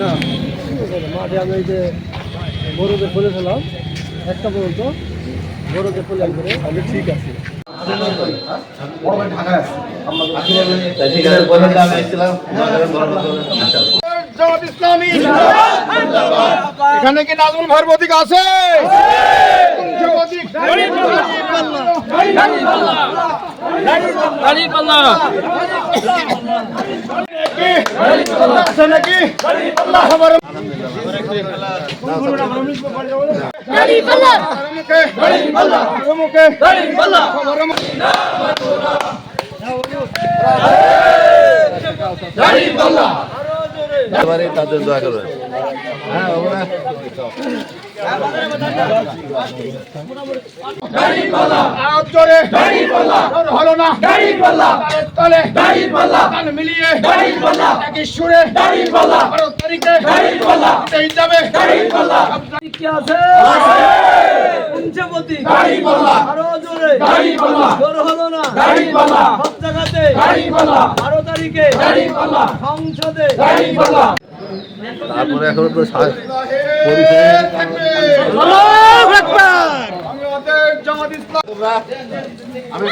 না মাঠে আমি এই যে গরুদের বলেছিলাম একটা পর্যন্ত গরুদের প্রয়োজন করে আমি ঠিক আছে এখানে কি নাজমুল ভাইয়ের প্রতীক আছে? তাদের দোয়া করবেন। হ্যাঁ হলো না তলে মিলিয়ে একই সুরে 12 তারিখে যাবে কি আছে পঞ্চবতী আরো জোরে জোর হলো না সব জায়গাতে 12 তারিখে সংসদে তারপরে এখন তো আমি